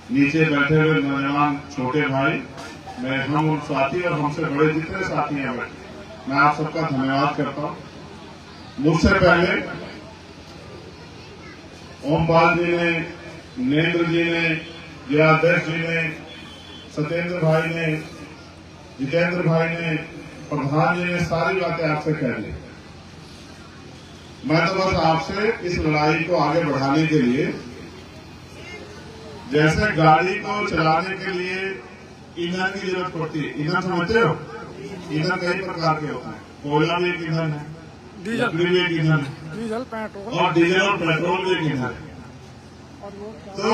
नीचे बैठे हुए नौजवान छोटे भाई, मैं हम उन साथी और हमसे बड़े जितने साथी हैं मैं आप सबका धन्यवाद करता हूँ। मुझसे पहले ओमपाल जी ने, नेत्र जी ने, जयाध्यक्ष जी ने, सत्येंद्र भाई ने, जितेंद्र भाई ने, प्रधान जी ने सारी बातें आपसे कह दी। मैं तो बस आपसे इस लड़ाई को आगे बढ़ाने के लिए, जैसे गाड़ी को चलाने के लिए ईंधन की जरूरत पड़ती है, ईंधन समझते हो? ईंधन कई प्रकार के होते हैं, कोयला भी एक ईंधन है, लकड़ी भी एक ईंधन है, डीजल पेट्रोल और डीजल और पेट्रोल भी एक ईंधन है। तो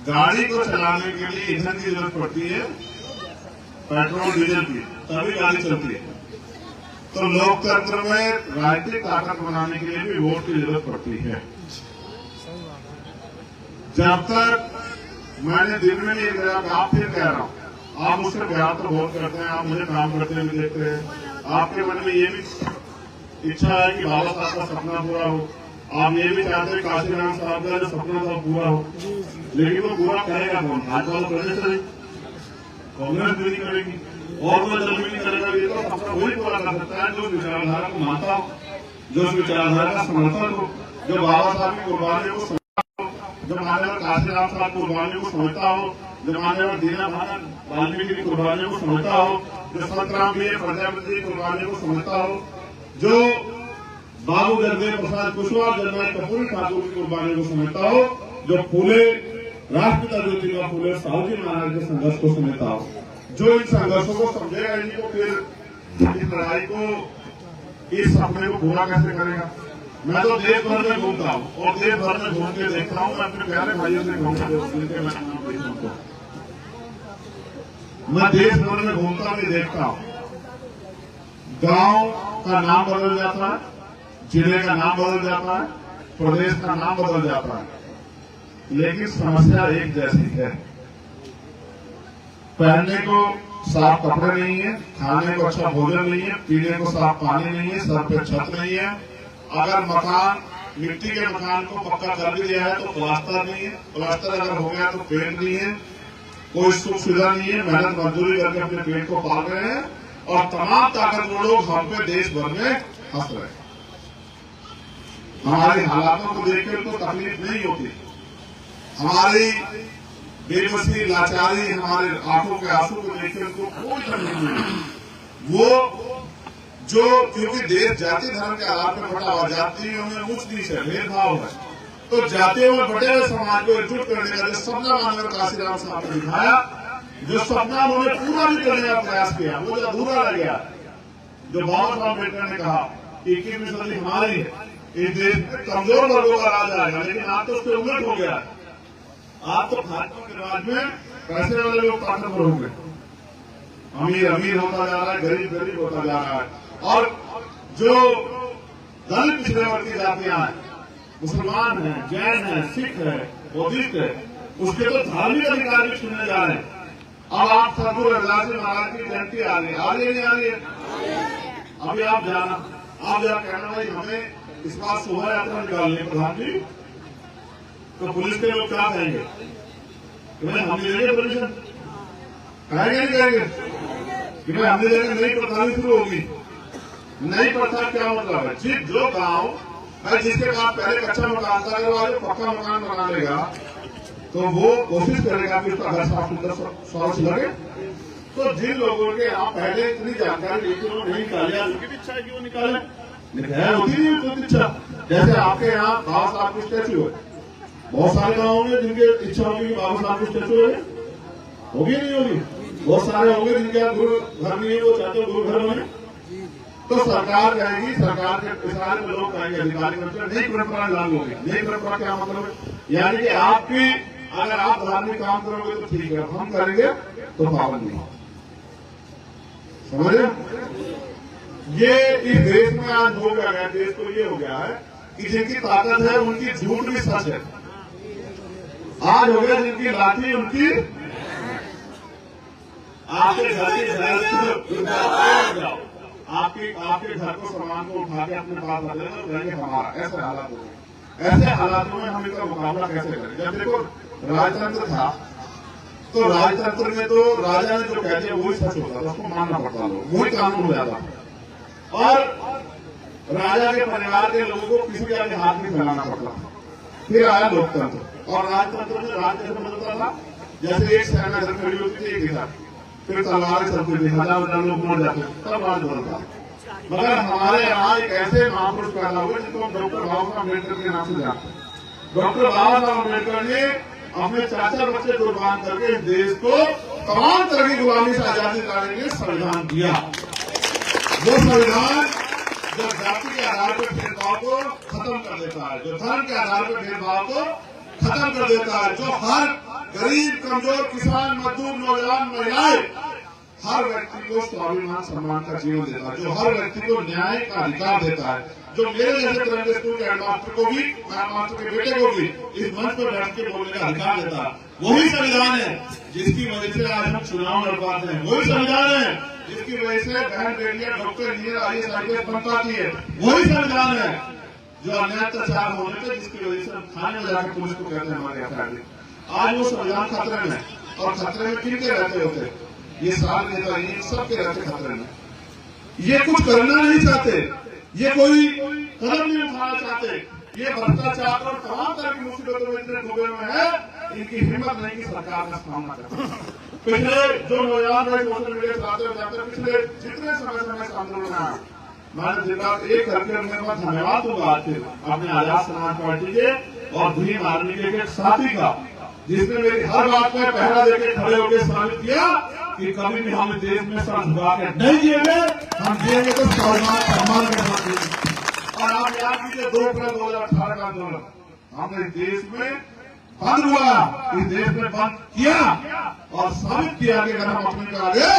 गाड़ी को चलाने के लिए ईंधन की जरूरत पड़ती है, पेट्रोल डीजल की, तभी गाड़ी चलती है। तो लोकतंत्र में राजनीतिक ताकत बनाने के लिए भी वोट की जरूरत पड़ती है। जब तक मैंने दिन में नहीं गया, आप फिर कह रहा हूँ, आप मुझसे प्यार तो बहुत करते हैं, आप मुझे काम करते हुए देखते हैं, आपके मन में ये भी इच्छा है कि बाबा साहब का सपना पूरा हो, आप ये भी चाहते हैं काशीराम साहब का जो सपना था पूरा हो, लेकिन वो पूरा करेगा कौन? भाजपा तो करने से कांग्रेस भी नहीं करेगी, और वो जब भी नहीं करेगा, ये तो सपना वही पूरा कर सकता है जो विचारधारा को मानता हो, जो उस विचारधारा का समर्थन हो, जो बाबा साहब की कुर्बानियों को, जो मानव काशीराम साहब कुर्बानियों को समझता हो, जो मानव दीना वाल्मीकि की कुर्बानियों को समझता हो, जो संतराम भी प्रजापति की कुर्बानियों को समझता हो, जो बाबू जगदेव प्रसाद कुशवाहा, जननायक कर्पूरी ठाकुर की कुर्बानियों को समझता हो, जो फूले राष्ट्रपिता ज्योतिबा फूले साहू जी महाराज के संघर्ष को समझता हो, जो इन संघर्षों को समझेगा, इन्हीं को फिर इस लड़ाई को, इस सपने को पूरा कैसे करेगा। मैं तो देश भर में घूमता हूँ और देश भर में घूम के देखता हूँ, मैं अपने प्यारे भाइयों से घूमते मैं देश भर में घूमता हूँ, देखता हूँ, गांव का नाम बदल जाता है, जिले का नाम बदल जाता है, प्रदेश का नाम बदल जाता है, लेकिन समस्या एक जैसी है। पहनने को साफ कपड़े नहीं है, खाने को अच्छा भोजन नहीं है, पीने को साफ पानी नहीं है, सर पे छत नहीं है, अगर मकान, मिट्टी के मकान को पक्का कर भी दिया है तो प्लास्टर नहीं है, प्लास्टर अगर हो गया तो पेंट नहीं है, कोई सुख सुविधा नहीं है, मेहनत मजदूरी करके अपने पेट को पाल रहे हैं, और तमाम ताकतवर लोग हम पे देश भर में हंस रहे हैं। हमारे हालातों को देखकर तो तकलीफ नहीं होती, हमारी बेबसी, लाचारी, हमारे आंखों के आंसू को देखकर उनको कोई तकलीफ नहीं। वो जो, क्योंकि देश जाति धर्म के आधार पर बटा हुआ, जातियों में उच्च नीच है, भेदभाव है, तो जातियों में बटे हुए समाज को एकजुट करने का जो सपना मानव काशीराम साहब ने दिखाया, जो सपना उन्होंने पूरा भी करने का प्रयास किया, वो जो अधूरा रह गया, जो बाबा साहब अम्बेडकर ने कहा कि 21वीं सदी हमारी है, इस देश में कमजोर वर्गों का राज आएगा, लेकिन आप तो उसके उलट हो गया। आप तो भाजपा के राज में पैसे वाले लोग ताकतवर हो गए, अमीर अमीर होता जा रहा है, गरीब गरीब होता जा रहा है, और जो दलित पिछड़े वर्ग की जातियां हैं, मुसलमान हैं, जैन हैं, सिख है, बौद्धिस्ट है, उसके तो धार्मिक अधिकार भी छीनने जा रहे हैं। अब आप सदगुरु रविदास जी महाराज की जयंती आ रही है, आ रही है, अभी आप जरा कहना भाई हमें इस बार शोभा यात्रा निकालनी है प्रधान जी, तो पुलिस के लोग क्या कहेंगे कि भाई हम देंगे परमिशन, कहेंगे नहीं कहेंगे कि भाई हमने देंगे, नई प्रथा शुरू होगी। नई प्रथा क्या मतलब है? जिस जो गांव है जिसके पास पहले कच्चा मकान था, अगर वो पक्का मकान बना लेगा तो वो कोशिश करेगा कि उसका घर साफ सुथरा स्वच्छ लगे। तो जिन लोगों के यहाँ पहले इतनी जानकारी लेकिन वो नहीं निकाले, उनकी भी इच्छा है कि वो निकाले, लेकिन होती नहीं कोई इच्छा। जैसे आपके यहाँ बाबा साहब की स्टैचू है, बहुत सारे गाँव होंगे जिनके इच्छा होगी कि बाबा साहब की स्टैचू होगी नहीं होगी, बहुत सारे होंगे जिनके यहाँ गुरु घर नहीं है, वो चाहते हो गुरु घर बने, तो सरकार कहेगी, सरकार के सारे लोग कहेंगे, अधिकारी नई परंपरा लागू होगी। नई परंपरा क्या मतलब है? यानी कि आपकी, अगर आप धार्मिक काम करोगे तो ठीक है, हम करेंगे तो पाबंदी नहीं, समझे? ये इस देश में आज हो गया है, देश को ये हो गया है कि जिनकी ताकत है उनकी झूठ भी सच है। आज हो गया जिनकी लाठी उनकी, आपके घर की जाओ, आपके घर को सामान को उठा के अपने पास रख लेना, हमारा ऐसे हालात हो गए। ऐसे हालातों में हम इनका मुकाबला कैसे करें? जब देखो राजतंत्र था, तो राजतंत्र में तो राजा ने जो कह दिया वही सच होता था, उसको मानना पड़ता था, वही कानून हो जाता था। और राजा के परिवार के लोगों को किसी के आगे हाथ नहीं फैलाना पड़ता। फिर आया लोकतंत्र, और राजतंत्र में राज कैसे बदलता था, जैसे एक सेना घर खड़ी होती थी एक के साथ, फिर तलवारें चलती थी, हजार लोग मर जाते, तब राज बदलता। मगर हमारे यहाँ एक ऐसे महापुरुष पैदा हुए जिनको हम डॉक्टर बाबा साहब अम्बेडकर के नाम से जानते हैं। डॉक्टर बाबा साहब अम्बेडकर ने अपने चाचा बच्चे कुर्बान करके इस देश को तमाम तरह की गुलामी से आजादी दिलाने के लिए संविधान दिया। वो संविधान जो जाति के आधार पर भेदभाव को खत्म कर देता है, जो धर्म के आधार पर भेदभाव को खत्म कर देता है, जो हर गरीब, कमजोर, किसान, मजदूर, नौजवान, महिलाएं, हर व्यक्ति को स्वाभिमान सम्मान का जीवन देता है, जो हर व्यक्ति को न्याय का अधिकार देता है, जो मेरे जैसे तिरंगे स्कूल के हेडमास्टर को भी, मास्टर के बेटे को भी इस मंच पर बैठ के बोलने का अधिकार देता है। वही संविधान है जिसकी वजह से आज हम चुनाव लड़ पाते हैं, वही संविधान है जिसकी वजह से बहन बेटियां डॉक्टर, इंजीनियर, IAS, IPS बन पाती है, वही संविधान है जो अन्याय अत्याचार होने पे जिसकी वजह से हम थाने में जाकर पुलिस को कहते हैं हमारे अपराधी। आज वो संविधान खतरे में, और खतरे में किनके रहते होते, ये सारे नेता ये सबके रहते खतरे में। ये कुछ करना नहीं चाहते, ये कोई कदम नहीं उठाना चाहते, ये भ्रष्टाचार और तमाम तरह की मुसीबतों में इतने डूबे हुए हैं, इनकी हिम्मत नहीं कि सरकार का सामना करे। पिछले जो नौजवान सोशल मीडिया चलाते हुए जाते हैं, पिछले जितने समय से आंदोलन आया, मैंने देखा एक करके मैं धन्यवाद दूंगा अपने आजाद समाज पार्टी के और भीम आर्मी के एक साथी का, जिसने मेरी हर बात में पहरा देकर खड़े होकर साबित किया कि कभी भी हम देश में सर झुका के नहीं जिएंगे, हम जिएंगे तो सम्मान के साथ जिएंगे। और आप याद कीजिए 2 अप्रैल 2018 का आंदोलन हमने देश में बंद हुआ, इस देश में बंद किया और साबित किया कि अगर हम अपने को आगे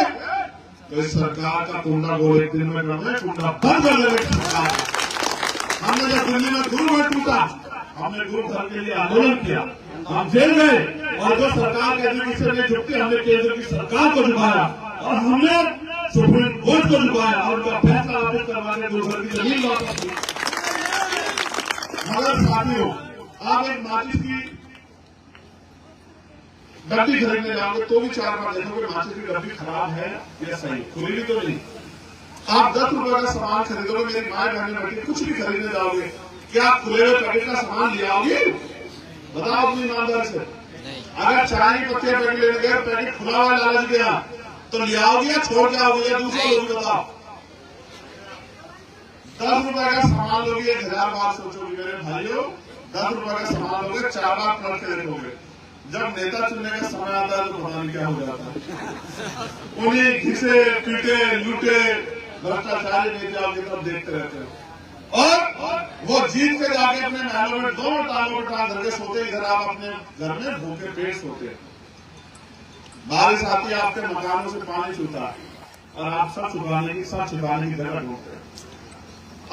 तो इस सरकार का कुंडा गोल एक दिन में करने, कुंडा बंद कर देंगे सरकार। हमने जब दिल्ली में गुरु घर टूटा, हमने गुरु घर के लिए आंदोलन किया, हम जेल गए, और जो सरकार के से नहीं झुकती, हमने केंद्र की सरकार को झुकाया और हमने सुप्रीम कोर्ट को झुकाया और उनका फैसला वापस करवाने गुरु घर की जमीन वापस की। मगर साथियों, आप एक माचिस की डब्बी खरीदने जाओगे तो भी 4 बार देखोगे माचिस की डब्बी खराब है या सही, खुली तो नहीं। आप 10 रुपए का सामान खरीदोगे, मेरी माए बहने बैठी कुछ भी खरीदने जाओगे, क्या आप खुले हुए पैकेट का सामान ले आओगे? बताओ अपनी ईमानदारी से। अगर चाय की पत्तियां पैकेट लेने गए, पैकेट खुला हुआ लालच गया, तो ले आओगे या छोड़ के आओगे? या दूसरा लोग बताओ, 10 रुपए का सामान लोगे 1000 बार सोचोगे मेरे भाइयों, 10 रुपए का सामान लोगे 4 बार पलट के देखोगे। जब नेता चुनने का समय आता है तो पता नहीं क्या हो जाता है। उन्हें घिसे पीटे लूटे भ्रष्टाचारी नेता तब देखते रहते हैं, और वो जीत के जाके अपने महलों में 2 टांगों पर टांग करके सोते, इधर आप अपने घर में भूखे पेट सोते। बारिश आती है, आपके मकानों से पानी छूता है और आप सब छुपाने की जगह ढूंढते हैं।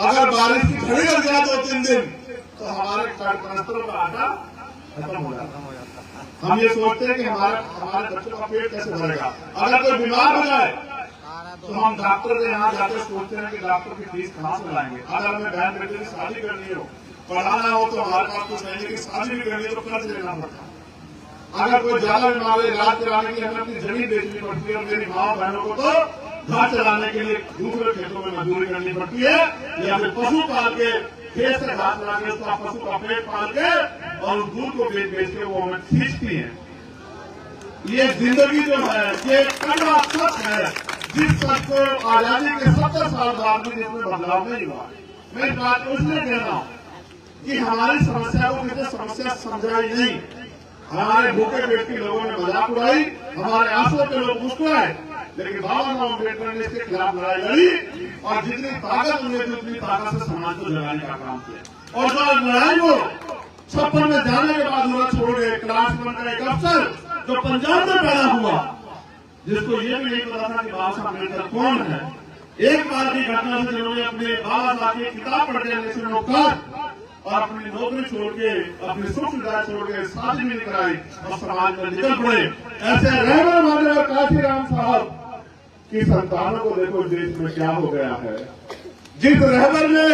अगर बारिश की घड़ी लग जाए 2-3 दिन तो हमारे कनस्तरों का आटा खत्म हो जाता है। हम ये सोचते हैं कि हमारे बच्चों का पेट कैसे भरेगा। अगर कोई बीमार हो जाए तो हम डॉक्टर के यहाँ जाकर सोचते हैं कि डॉक्टर की फीस कहाँ से लाएंगे। अगर हमें बहन बेटे की शादी करनी हो, पढ़ाना हो, तो हमारे पास कुछ नहीं, लेकिन शादी भी करनी है तो कर्ज लेना पड़ता है। अगर कोई ज्यादा बीमार है, इलाज कराने के लिए हमें अपनी जमीन बेचनी पड़ती है, और मेरी माँ बहनों को तो घर चलाने के लिए दूसरे खेतों में मजदूरी करनी पड़ती है, या फिर पशु पाल के खेत से घास ला के उसका पशु का पेट पाल के और दूध को बेच के वो हमें खींचती है। ये जिंदगी जो है ये कड़वा सच है, जिस सच को आजादी के 70 साल बाद भी जिसमें बदलाव नहीं हुआ। मैं इस बात को इसलिए कह रहा हूँ कि हमारी समस्या को किसी समस्या समझाई नहीं, हमारे भूखे पेट के लोगों ने मजाक उड़ाई, हमारे आंसुओं पे लोग मुस्कुराए, लेकिन बाबा साहब अम्बेडकर ने इसके खिलाफ लड़ाई लड़ी और जितनी ताकत उन्हें थी उतनी ताकत से समाज को जगाने का काम किया। और जो लड़ाई वो 56 में जाने के बाद हुआ, छोड़ गए क्लास का एक अफसर जो पंजाब में पैदा हुआ, जिसको ये भी नहीं पता था कि बाबा साहब अम्बेडकर कौन है। एक बार की घटना से जिन्होंने अपने बाबा साहब की किताब पढ़ के और अपनी नौकरी छोड़ के, अपनी सुख सुविधा छोड़ के शादी भी कराई और समाज में निकल पड़े। ऐसे रहबर वाले और काशीराम साहब की संतानों को देखो देश में क्या हो गया है। जिस रहबर ने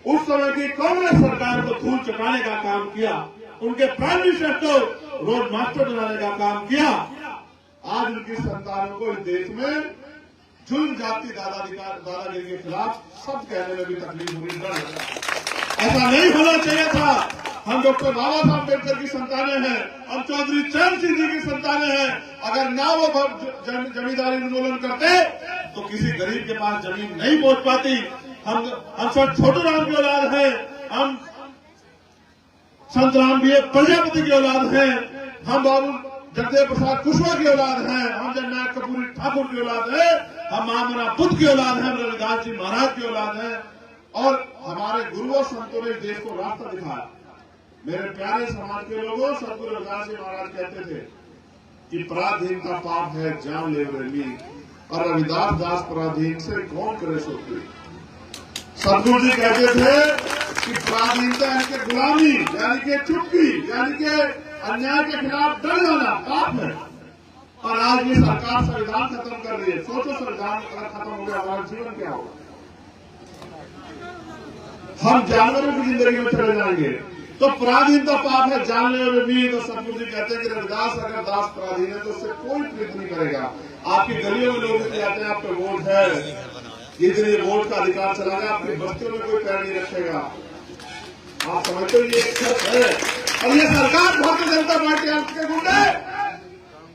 उस समय की कांग्रेस सरकार को धूल चटाने का काम किया, उनके प्राइम मिनिस्टर को रोड मास्टर बनाने का काम किया। आज उनकी संतानों को इस देश में जुल्म जाति दादागिरी के खिलाफ सब कहने में भी तकलीफ हुई। ऐसा नहीं होना चाहिए था। हम डॉक्टर बाबा साहब अम्बेडकर की संतानें हैं, हम चौधरी चरण सिंह जी की संतानें हैं। अगर ना वो जमींदारी उन्मूलन करते तो किसी गरीब के पास जमीन नहीं पहुंच पाती। हम सब छोटू राम की औलाद है, हम संत राम भी प्रजापति की औलाद है, हम बाबू जगदेव प्रसाद कुशवाहा की औलाद है, हम जननायक कपूरी ठाकुर की औलाद है, हम महामना बुद्ध की औलाद है, रविदास जी महाराज की औलाद है। और हमारे गुरुओं संतों ने देश को रास्ता दिखाया। मेरे प्यारे समाज के लोगों, सतगुरु रविदास जी महाराज कहते थे कि पराधीन का पाप है जान ले रेमी, और रविदास दास पराधीन से कौन करे सोती। सतगुरु जी कहते थे कि पराधीनता यानी कि गुलामी, यानी कि चुप्पी, यानी कि अन्याय के खिलाफ डर जाना पाप है। और आज ये सरकार संविधान खत्म कर रही है। सोचो संविधान अगर खत्म हो गया हमारा जीवन क्या होगा। हम जानवरों की जिंदगी में चले जाएंगे। तो पराधीनता पाप है जानने में भी। तो सतगुरु जी कहते हैं कि रविदास अगर दास पराधीन है तो उससे कोई प्रीत नहीं करेगा। आपकी गलियों में लोग कहते हैं आप पे वोट है, इतने वोट का अधिकार चला गया, आपकी बस्तियों में कोई पैर नहीं रखेगा। आप समझते हो ये सच है। और ये सरकार भारतीय जनता पार्टी के गुंडे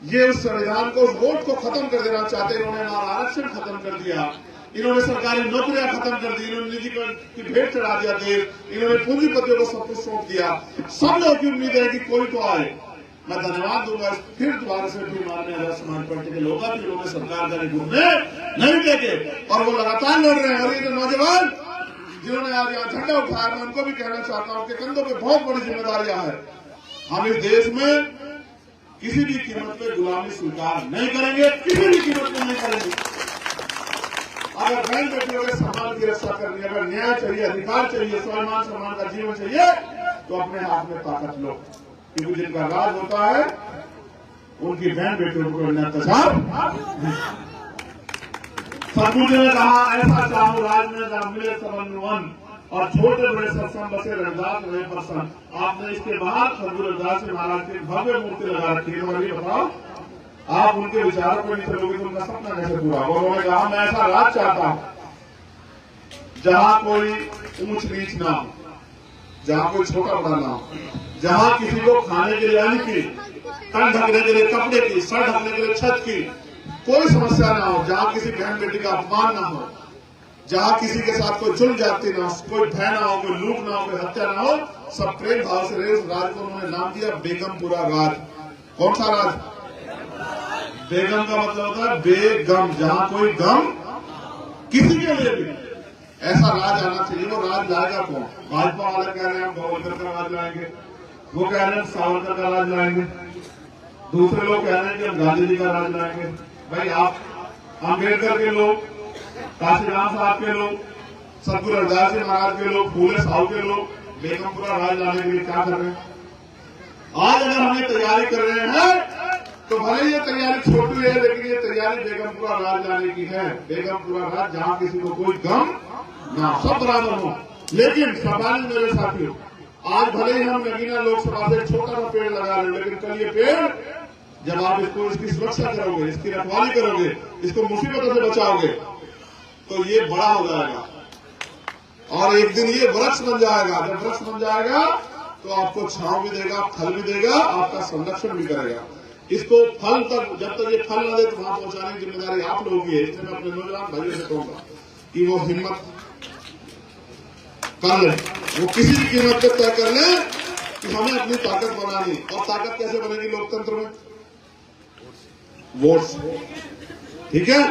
ये उस संविधान को, उस वोट को खत्म कर देना चाहते हैं। इन्होंने हमारा आरक्षण खत्म कर दिया, इन्होंने सरकारी नौकरियां खत्म कर दी, इन्होंने निजी की भेंट चढ़ा दिया देश, इन्होंने पूंजीपतियों को सब कुछ सौंप दिया। सब लोग की उम्मीद है कि कोई तो आए। मैं धन्यवाद दूंगा फिर दोबारा से भी माननीय आजाद समाज पार्टी के लोग कि उन्होंने सरकार का घूमने नहीं देखे और वो लगातार लड़ रहे हैं। और ये नौजवान जिन्होंने आज यहाँ झंडा उठाया, मैं उनको भी कहना चाहता हूँ कि कंधों पे बहुत बड़ी जिम्मेदारियां है। हम इस देश में किसी भी कीमत पे गुलामी स्वीकार नहीं करेंगे, किसी भी कीमत पे नहीं करेंगे। अगर बहन बेटियों के सम्मान की रक्षा करनी है, अगर न्याय चाहिए, अधिकार चाहिए, स्वाभिमान सम्मान का जीवन चाहिए, तो अपने हाथ में ताकत लो। क्योंकि जिनका राज होता है उनकी बहन बेटियों को अत्याचार। सतगुरु जी ने कहा ऐसा चाहो राज में जहाँ मिले समन्वयन और छोटे बड़े सत्संग बसे रविदास रहे प्रसन्न। आपने इसके बाद सतगुरु रविदास जी महाराज की भव्य मूर्ति लगा रखी है। तो बताओ आप उनके विचारों को नहीं चलोगे तो उनका सपना कैसे पूरा होगा। उन्होंने कहा मैं ऐसा राज चाहता हूं जहां कोई ऊंच नीच ना हो, जहां कोई छोटा बड़ा ना हो, जहां किसी को खाने के लिए अन्न की, तन ढकने के लिए कपड़े की, सर ढकने के लिए छत की कोई समस्या ना हो, जहां किसी बहन बेटी का अपमान ना हो, जहां किसी के साथ कोई जुल्म जाती ना हो, कोई भय ना हो, कोई लूट ना हो, कोई हत्या ना हो, सब प्रेम भाव से रहे। उस राज को उन्होंने नाम दिया बेगमपुरा राज। कौन सा राज? बेगम का मतलब होता है बेगम, जहां कोई गम किसी के लिए भी। ऐसा राज आना चाहिए। वो राज लाएगा कौन? भाजपा वाले कह रहे हैं हम गोवलकर का राज लाएंगे, वो कह रहे हैं सावरकर का राज लाएंगे, दूसरे लोग कह रहे हैं कि हम गांधी जी का राज लाएंगे। भाई आप अम्बेडकर के लोग, काशीराम साहब के लोग, सतगुरु रविदास जी महाराज के लोग, फूले साहू के लोग बेगमपुरा राज लाने के लिए क्या कर रहे हैं? आज अगर हमें तैयारी कर रहे हैं तो भले ये तैयारी छोटी है, लेकिन ये तैयारी बेगमपुरा राज लाने की है। बेगमपुरा राज जहां किसी को कोई गम ना, सब बराबर हो। लेकिन सवाल मेरे साथियों, आज भले ही हम नगीना लोकसभा से छोटा सा पेड़ लगा रहे हैं, लेकिन कल ये पेड़ जब आप इसकी सुरक्षा करोगे, इसकी रखवाली करोगे, इसको मुसीबतों से बचाओगे, तो ये बड़ा हो जाएगा और एक दिन ये वृक्ष बन जाएगा। जब वृक्ष बन जाएगा तो आपको छांव भी देगा, फल भी देगा, आपका संरक्षण भी करेगा। इसको फल तक, जब तक ये फल न दे तो वहां पहुंचाने की जिम्मेदारी आप लोगों की है। इसलिए मैं अपने नौजवान भाइयों से कहूंगा कि वो हिम्मत कर ले, वो किसी भी कीमत पर तय कर ले कि हमें अपनी ताकत बनानी। और ताकत कैसे बनेगी लोकतंत्र में? वोट से। ठीक है?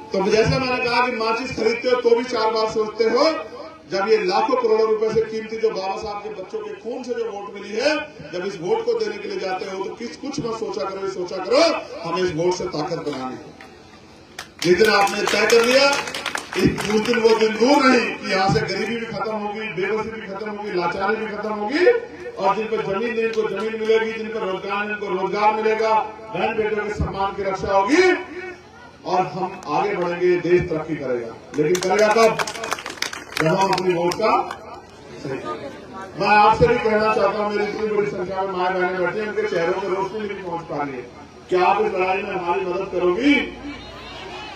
तो जैसे मैंने कहा कि माचिस खरीदते हो तो भी 4 बार सोचते हो। जब ये लाखों करोड़ों रुपए से कीमती जो बाबा साहब के बच्चों के खून से जो वोट मिली है, जब इस वोट को देने के लिए जाते हो तो कुछ मत सोचा करो, सोचा करो हमें इस वोट से ताकत बनानी है। जिस दिन आपने तय कर लिया, उस दिन वो दिन दूर नहीं कि यहाँ से गरीबी भी खत्म होगी, बेबसी भी खत्म होगी, लाचारी भी खत्म होगी, और जिन पर जमीन नहीं उनको जमीन मिलेगी, जिन पर रोजगार नहीं उनको रोजगार मिलेगा, बहन बेटियों के सम्मान की रक्षा होगी और हम आगे बढ़ेंगे, देश तरक्की करेगा। लेकिन करेगा कब? जब हम अपनी वोट का सही करेंगे। मैं आपसे भी कहना चाहता हूँ, मेरी इतनी बड़ी संख्या में माए बहने बैठे हैं, उनके चेहरों पर रोशनी नहीं पहुंच पा रही है। क्या आप इस लड़ाई में हमारी मदद करोगी?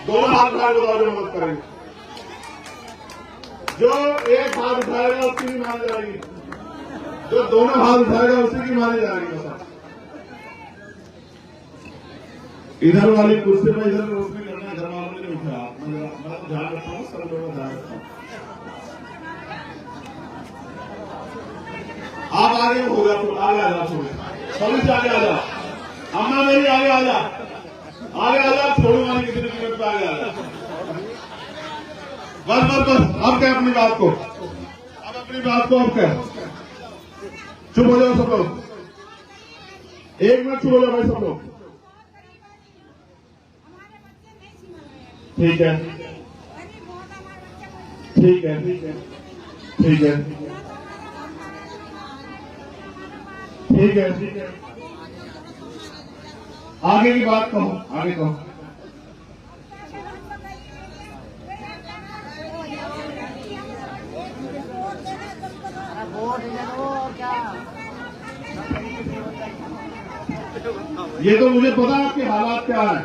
दोनों हाथ उठाए बताओ जो मदद करेंगे। जो एक हाथ उठाएगा उसकी भी मानी जाएगी, जो दोनों हाथ उठाएगा उसी की मानी जाएगी। इधर वाली कुर्सी में इधर रोशनी करना घर वालों ने उठा, मैं तो ध्यान रखता हूँ, सब लोगों का ध्यान रखता हूँ। आप आगे होगा तो आगे आ जाओ, सभी से आगे आ जाओ। अम्मा मेरी आगे आ जा, आगे आ जा, छोड़ो वाली किसी मिनट पे आगे आ जा। बस बस बस, अब क्या अपनी बात को, अब अपनी बात को अब क्या, चुप हो जाओ सब लोग, 1 मिनट चुप हो जाओ भाई सब लोग। ठीक है ठीक है ठीक है ठीक है ठीक है ठीक है, आगे की बात कहो, आगे कहो। ये तो मुझे पता है आपके हालात क्या है,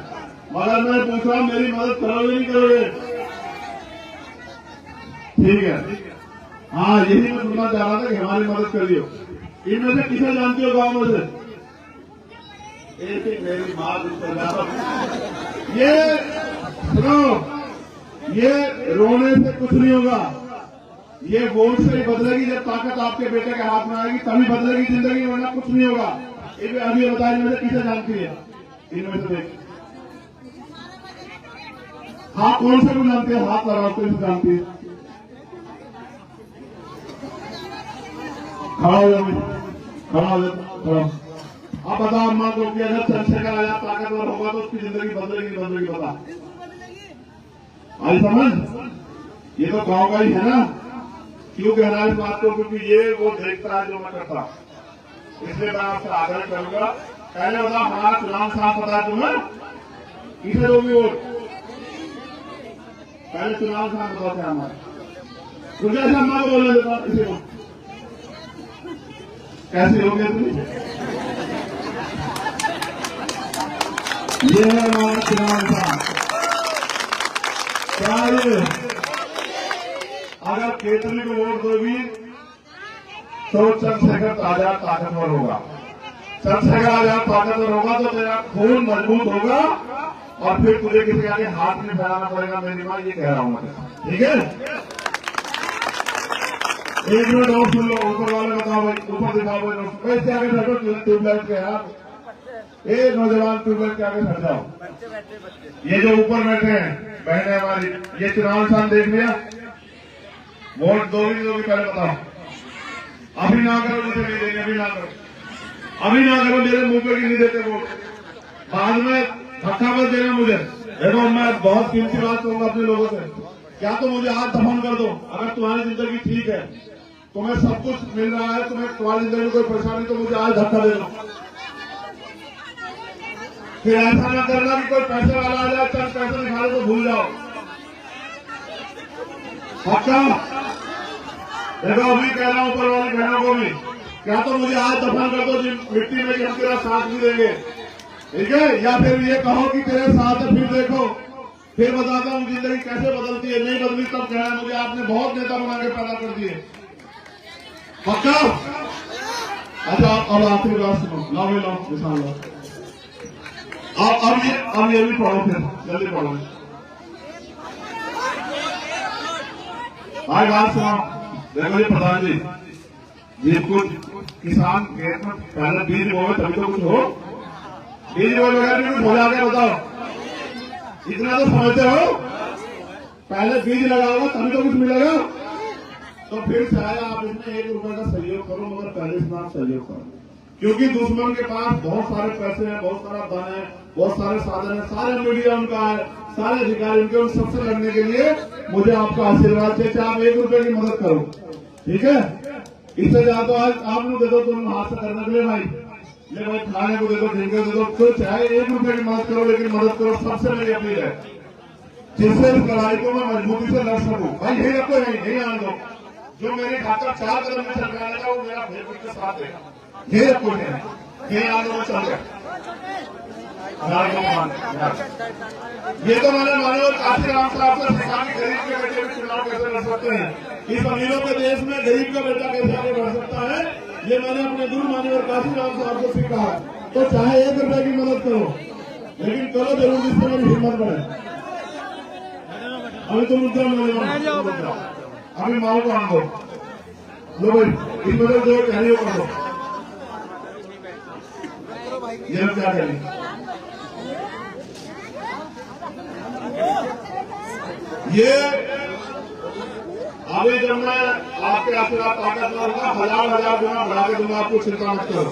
मगर मैं पूछ रहा हूं मेरी मदद करोगे नहीं करोगे? ठीक है, हाँ यही मैं सुनना चाह रहा था कि हमारी मदद करियो। इनमें से किसे जानती हो गांव में से? एक मेरी माँ ये सुनो, ये रोने से कुछ नहीं होगा, ये वोट से ही बदलेगी। जब ताकत आपके बेटे के हाथ में आएगी तभी बदलेगी जिंदगी, वरना कुछ नहीं होगा। अभी बताया इनमें से किसे जानती है? इनमें से देख, हाँ कौन से को जानती है? हाथ लगाओ, कोई से जानती है? खड़ा हो जाओ, खड़ा हो जाओ। आप बताओ अम्मा को कि अगर चंद्रशेखर आजाद ताकतवर होगा तो उसकी जिंदगी बदलेगी नहीं बदलेगी? बता, आई समझ? ये तो गांव का ही है ना। क्यों कह रहा है इस बात को? क्योंकि ये वो देखता है जो मैं करता, इसलिए मैं आपसे आग्रह करूंगा, पहले बताओ हमारा चुनाव साफ पता है तुम्हें? किसे दोगी वोट? पहले चुनाव साफ बताओ क्या हमारा। तुझे ऐसा अम्मा को बोलने देता इसे को कैसे हो गया तुम? ये है हमारा चुनाव साफ। क्या ये अगर केतली को वोट दोगी तो चंद्रशेखर आजाद ताकतवर होगा। चंद्रशेखर आजाद ताकतवर होगा तो तेरा खून मजबूत होगा और फिर तुझे किसी आगे हाथ नहीं फैलाना पड़ेगा। मेरी मां ये कह रहा हूं मैं, ठीक है? 1 मिनट और सुन लो, ऊपर वाले बताओ भाई, ऊपर दिखाओ भाई, कैसे आगे बैठो ट्यूबलाइट के यार, ए नौजवान ट्यूबलाइट के आगे बैठ जाओ। ये जो ऊपर बैठे हैं बहने हमारी, ये चुनाव निशान देख लिया? वोट दोगी दोगी पहले बताओ। अभी ना करो, मुझे नहीं देंगे, अभी ना करो, अभी ना करो, मेरे मुंह पर नहीं देते वोट, बाद में धक्का मत देना मुझे। देखो मैं बहुत कीमती बात कहूंगा अपने लोगों से, क्या तो मुझे आज दफन कर दो। अगर तुम्हारी जिंदगी ठीक है, तुम्हें सब कुछ मिल रहा है, तुम्हारी जिंदगी में कोई परेशानी, तो मुझे आज धक्का दे दो। फिर ऐसा ना करना कि कोई पैसे वाला आ जाए, चंद पैसे निकाले तो भूल जाओ। पक्का? देखो अभी कह रहा हूं ऊपर वाली बहनों को भी, क्या तो मुझे आज दफन कर दो मिट्टी में कि हम तेरा साथ भी देंगे, ठीक है? या फिर ये कहो कि तेरे साथ है, फिर देखो, फिर बताता हूँ जिंदगी कैसे बदलती है। नहीं बदली तब कहना मुझे आपने बहुत नेता बना के पैदा कर दिए। पक्का? अच्छा अब आखिरी बात सुनो, लाओ भी लाओ, निशान लाओ। अब ये भी पढ़ो, फिर जल्दी पढ़ो भाई, बात सुनो। देखो जी प्रधान जी कुछ किसान खेत में पहले बीज बोए तभी तो कुछ हो, बीज बोए बगैर भी कुछ हो जाएगा? बताओ, इतना तो समझते हो? पहले बीज लगाओगे तभी तो कुछ मिलेगा। तो फिर चाहे आप इसमें 1 रुपए का सहयोग करो, मगर पहले इसमें आप सहयोग करो, क्योंकि दुश्मन के पास बहुत सारे पैसे हैं, बहुत सारा धन है, बहुत सारे साधन है, सारे मीडिया उनका है, सारे अधिकारी उनके, उन सबसे लड़ने के लिए मुझे आपका आशीर्वाद चाहिए। आप 1 रुपए की मदद करो, ठीक है? इससे ज्यादा आज आप लोग दे दो, तुम हाथ से करने के लिए भाई, ले भाई खाने को दे दो, ढींगे दे दो, तो चाहे 1 रुपए की मदद करो, लेकिन मदद करो। सबसे मेरी अपील है, जिससे इस लड़ाई को मैं मजबूती से लड़ सकूं। भाई यही रखो, यही आने दो, जो मेरे खातर 4 कदम में चल रहा था वो मेरा फेवरेट के साथ है, फिर कोई नहीं, फिर आगे चल गया। ये तो मैंने मानव काशीराम साहब से सीखा कि गरीब के बेटे भी चुनाव कैसे लड़ सकते हैं, इस अमीरों के देश में गरीब का बेटा कैसे आगे बढ़ सकता है, ये मैंने अपने गुरु मान्यवर काशीराम साहब को सीखा। तो चाहे 1 रुपए की मदद करो, लेकिन करो जरूर, जिससे मेरी हिम्मत बढ़े। अभी तो मुद्दा अभी माओ को आंदो लो भाई, इस बदल दो कहने को करो, ये हम क्या करें। ये अभी जब मैं आपके आशीर्वाद ताकत होगा 1000 गुना बढ़ा के दूंगा, आपको चिंता मत करो।